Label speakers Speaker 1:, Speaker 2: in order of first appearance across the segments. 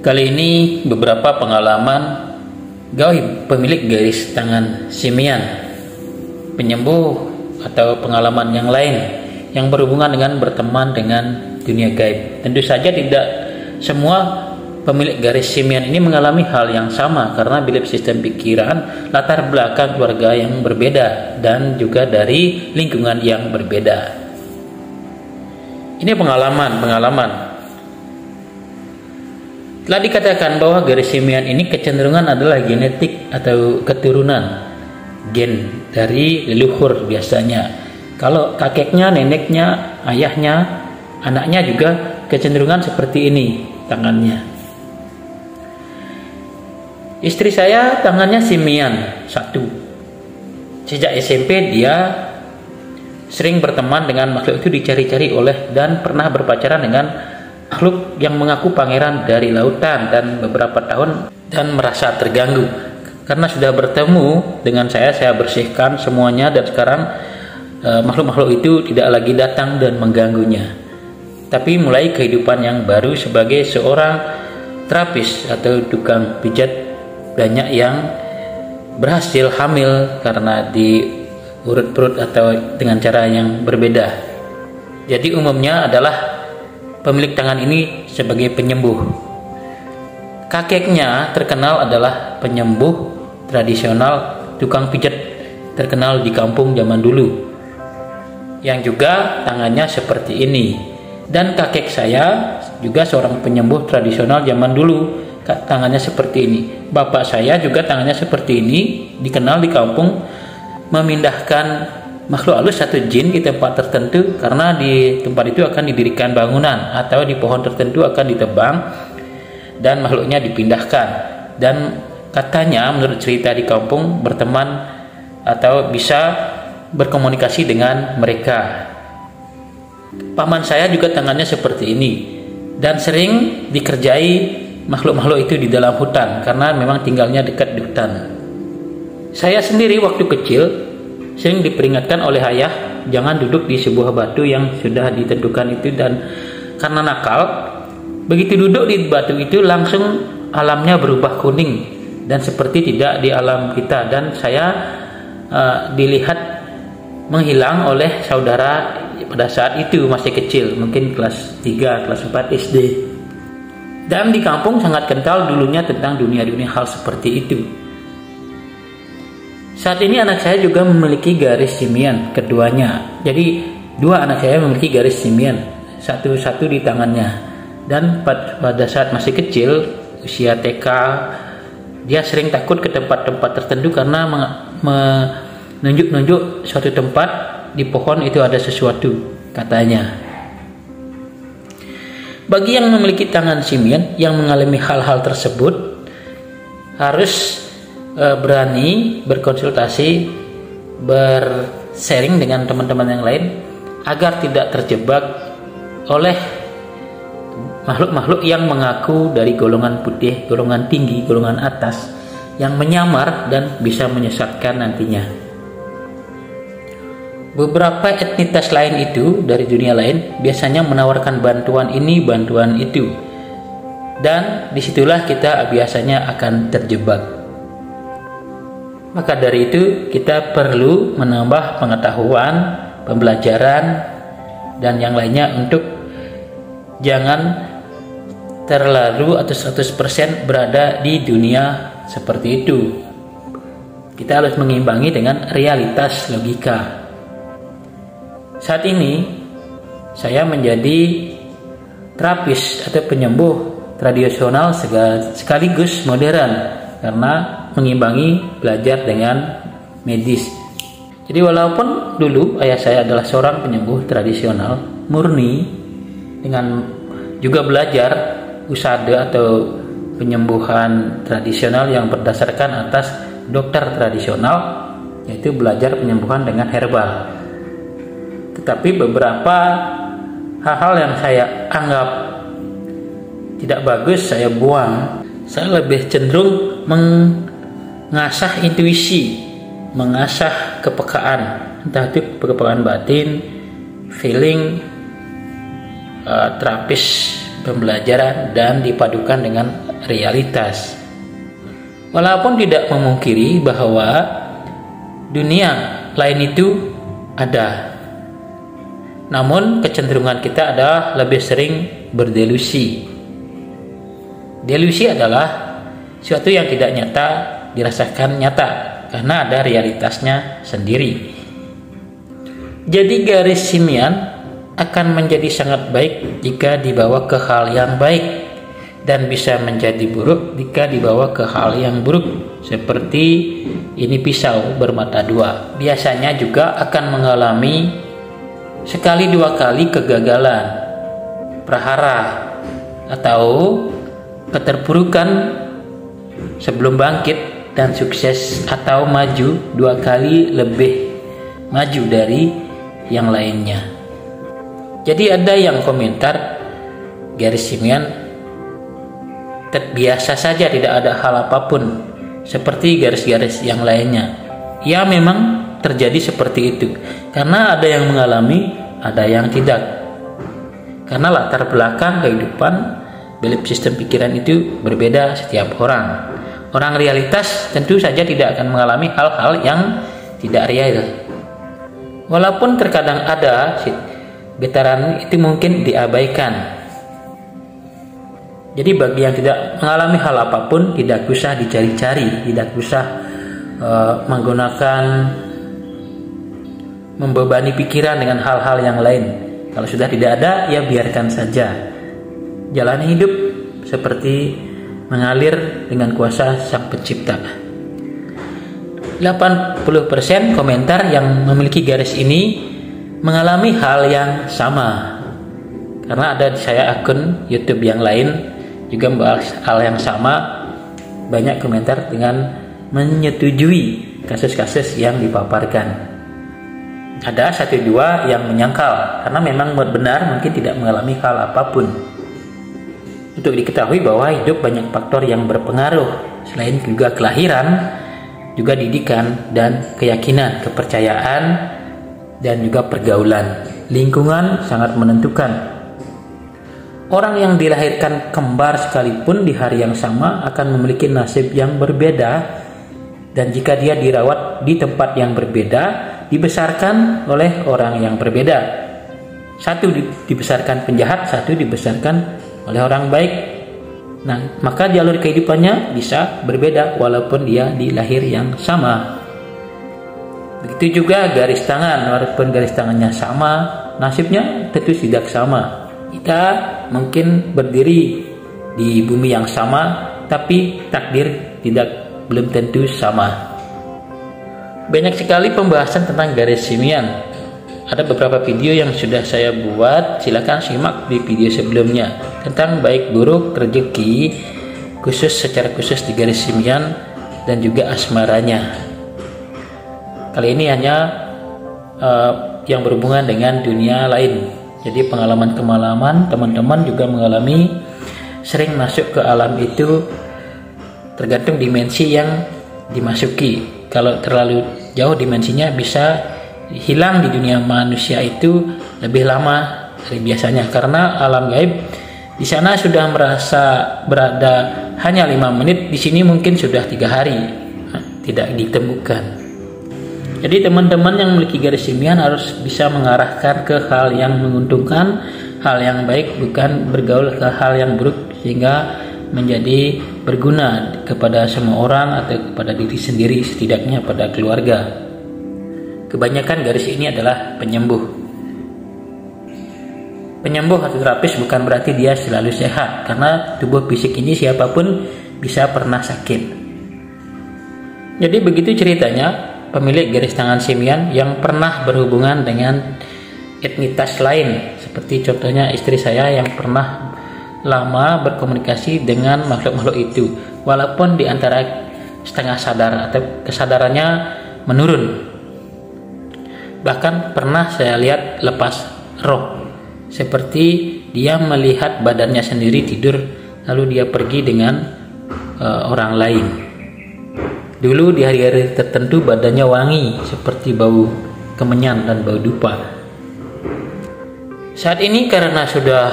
Speaker 1: Kali ini beberapa pengalaman gaib pemilik garis tangan simian, penyembuh atau pengalaman yang lain yang berhubungan dengan berteman dengan dunia gaib. Tentu saja tidak semua pemilik garis simian ini mengalami hal yang sama karena belief sistem pikiran, latar belakang keluarga yang berbeda dan juga dari lingkungan yang berbeda. Ini pengalaman. Telah dikatakan bahwa garis simian ini kecenderungan adalah genetik atau keturunan gen dari leluhur biasanya. Kalau kakeknya, neneknya, ayahnya, anaknya juga kecenderungan seperti ini tangannya. Istri saya tangannya simian satu. Sejak SMP dia sering berteman dengan makhluk itu dicari-cari oleh dan pernah berpacaran dengan makhluk yang mengaku pangeran dari lautan dan beberapa tahun dan merasa terganggu karena sudah bertemu dengan saya bersihkan semuanya dan sekarang makhluk-makhluk itu tidak lagi datang dan mengganggunya. Tapi mulai kehidupan yang baru sebagai seorang terapis atau tukang pijat, banyak yang berhasil hamil karena diurut perut atau dengan cara yang berbeda. Jadi umumnya adalah pemilik tangan ini sebagai penyembuh. Kakeknya terkenal adalah penyembuh tradisional tukang pijat terkenal di kampung zaman dulu, yang juga tangannya seperti ini. Dan kakek saya juga seorang penyembuh tradisional zaman dulu, tangannya seperti ini. Bapak saya juga tangannya seperti ini, dikenal di kampung memindahkan makhluk halus atau jin di tempat tertentu karena di tempat itu akan didirikan bangunan atau di pohon tertentu akan ditebang dan makhluknya dipindahkan. Dan katanya menurut cerita di kampung berteman atau bisa berkomunikasi dengan mereka. Paman saya juga tangannya seperti ini dan sering dikerjai makhluk-makhluk itu di dalam hutan karena memang tinggalnya dekat di hutan. Saya sendiri waktu kecil sering diperingatkan oleh ayah jangan duduk di sebuah batu yang sudah ditentukan itu, dan karena nakal begitu duduk di batu itu langsung alamnya berubah kuning dan seperti tidak di alam kita. Dan saya dilihat menghilang oleh saudara pada saat itu masih kecil, mungkin kelas 3, kelas 4 SD. Dan di kampung sangat kental dulunya tentang dunia-dunia hal seperti itu. Saat ini anak saya juga memiliki garis simian keduanya. Jadi dua anak saya memiliki garis simian, satu-satu di tangannya. Dan pada saat masih kecil, usia TK, dia sering takut ke tempat-tempat tertentu karena menunjuk-nunjuk suatu tempat di pohon itu ada sesuatu katanya. Bagi yang memiliki tangan simian yang mengalami hal-hal tersebut harus berani berkonsultasi, bersharing dengan teman-teman yang lain agar tidak terjebak oleh makhluk-makhluk yang mengaku dari golongan putih, golongan tinggi, golongan atas yang menyamar dan bisa menyesatkan nantinya. Beberapa etnitas lain itu dari dunia lain biasanya menawarkan bantuan ini, bantuan itu, dan disitulah kita biasanya akan terjebak. Maka dari itu kita perlu menambah pengetahuan, pembelajaran, dan yang lainnya untuk jangan terlalu atau 100% berada di dunia seperti itu. Kita harus mengimbangi dengan realitas logika. Saat ini saya menjadi terapis atau penyembuh tradisional sekaligus modern karena mengimbangi belajar dengan medis. Jadi walaupun dulu ayah saya adalah seorang penyembuh tradisional murni dengan juga belajar usada atau penyembuhan tradisional yang berdasarkan atas dokter tradisional, yaitu belajar penyembuhan dengan herbal. Tetapi beberapa hal-hal yang saya anggap tidak bagus saya buang. Saya lebih cenderung mengasah intuisi, mengasah kepekaan, entah itu kepekaan batin, feeling, terapis pembelajaran dan dipadukan dengan realitas. Walaupun tidak memungkiri bahwa dunia lain itu ada, namun kecenderungan kita adalah lebih sering berdelusi. Delusi adalah sesuatu yang tidak nyata dirasakan nyata karena ada realitasnya sendiri. Jadi garis simian akan menjadi sangat baik jika dibawa ke hal yang baik, dan bisa menjadi buruk jika dibawa ke hal yang buruk. Seperti ini pisau bermata dua. Biasanya juga akan mengalami sekali dua kali kegagalan, prahara, atau keterpurukan sebelum bangkit dan sukses, atau maju dua kali lebih maju dari yang lainnya. Jadi ada yang komentar garis simian biasa saja, tidak ada hal apapun seperti garis-garis yang lainnya. Ya, memang terjadi seperti itu karena ada yang mengalami, ada yang tidak. Karena latar belakang kehidupan, belief sistem pikiran itu berbeda setiap orang. Orang realitas tentu saja tidak akan mengalami hal-hal yang tidak real. Walaupun terkadang ada getaran itu mungkin diabaikan. Jadi bagi yang tidak mengalami hal apapun, tidak usah dicari-cari, tidak usah menggunakan membebani pikiran dengan hal-hal yang lain. Kalau sudah tidak ada, ya biarkan saja. Jalani hidup seperti mengalir dengan kuasa Sang Pencipta. 80% komentar yang memiliki garis ini mengalami hal yang sama. Karena ada di saya akun YouTube yang lain juga membahas hal yang sama, banyak komentar dengan menyetujui kasus-kasus yang dipaparkan. Ada satu dua yang menyangkal karena memang benar mungkin tidak mengalami hal apapun. Untuk diketahui bahwa hidup banyak faktor yang berpengaruh, selain juga kelahiran, juga didikan dan keyakinan, kepercayaan, dan juga pergaulan. Lingkungan sangat menentukan. Orang yang dilahirkan kembar sekalipun di hari yang sama akan memiliki nasib yang berbeda, dan jika dia dirawat di tempat yang berbeda, dibesarkan oleh orang yang berbeda. Satu dibesarkan penjahat, satu dibesarkan oleh orang baik. Nah, maka jalur kehidupannya bisa berbeda walaupun dia di lahir yang sama. Begitu juga garis tangan, walaupun garis tangannya sama, nasibnya tentu tidak sama. Kita mungkin berdiri di bumi yang sama, tapi takdir belum tentu sama. Banyak sekali pembahasan tentang garis simian. Ada beberapa video yang sudah saya buat, silakan simak di video sebelumnya tentang baik buruk, rezeki, secara khusus di garis simian, dan juga asmaranya. Kali ini hanya yang berhubungan dengan dunia lain. Jadi pengalaman-pengalaman teman-teman juga mengalami sering masuk ke alam itu, tergantung dimensi yang dimasuki. Kalau terlalu jauh dimensinya bisa hilang di dunia manusia itu lebih lama dari biasanya, karena alam gaib di sana sudah merasa berada hanya 5 menit, di sini mungkin sudah 3 hari tidak ditemukan. Jadi teman-teman yang memiliki garis simian harus bisa mengarahkan ke hal yang menguntungkan, hal yang baik, bukan bergaul ke hal yang buruk sehingga menjadi berguna kepada semua orang atau kepada diri sendiri, setidaknya pada keluarga. Kebanyakan garis ini adalah penyembuh. Penyembuh atau terapis bukan berarti dia selalu sehat, karena tubuh fisik ini siapapun bisa pernah sakit. Jadi begitu ceritanya pemilik garis tangan simian yang pernah berhubungan dengan etnitas lain, seperti contohnya istri saya yang pernah lama berkomunikasi dengan makhluk-makhluk itu, walaupun di antara setengah sadar atau kesadarannya menurun. Bahkan pernah saya lihat lepas roh, seperti dia melihat badannya sendiri tidur lalu dia pergi dengan orang lain. Dulu di hari-hari tertentu badannya wangi seperti bau kemenyan dan bau dupa. Saat ini karena sudah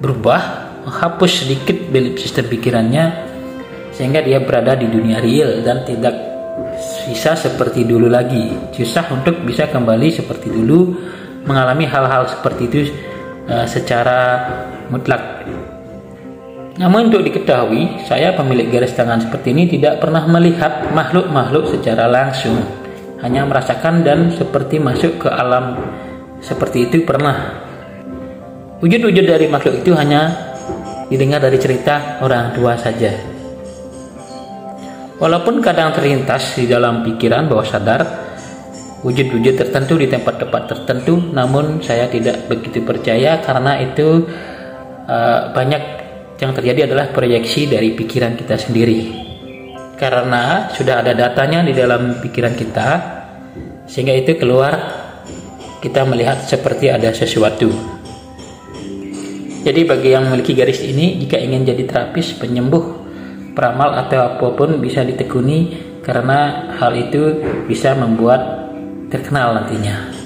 Speaker 1: berubah, menghapus sedikit belief sistem pikirannya sehingga dia berada di dunia real dan tidak bisa seperti dulu lagi. Susah untuk bisa kembali seperti dulu mengalami hal-hal seperti itu secara mutlak. Namun untuk diketahui, saya pemilik garis tangan seperti ini tidak pernah melihat makhluk-makhluk secara langsung, hanya merasakan dan seperti masuk ke alam seperti itu pernah. Wujud-wujud dari makhluk itu hanya didengar dari cerita orang tua saja. Walaupun kadang terlintas di dalam pikiran bawah sadar wujud-wujud tertentu di tempat-tempat tertentu, namun saya tidak begitu percaya karena itu banyak yang terjadi adalah proyeksi dari pikiran kita sendiri. Karena sudah ada datanya di dalam pikiran kita, sehingga itu keluar kita melihat seperti ada sesuatu. Jadi bagi yang memiliki garis ini, jika ingin jadi terapis, penyembuh, peramal atau apapun bisa ditekuni karena hal itu bisa membuat terkenal nantinya.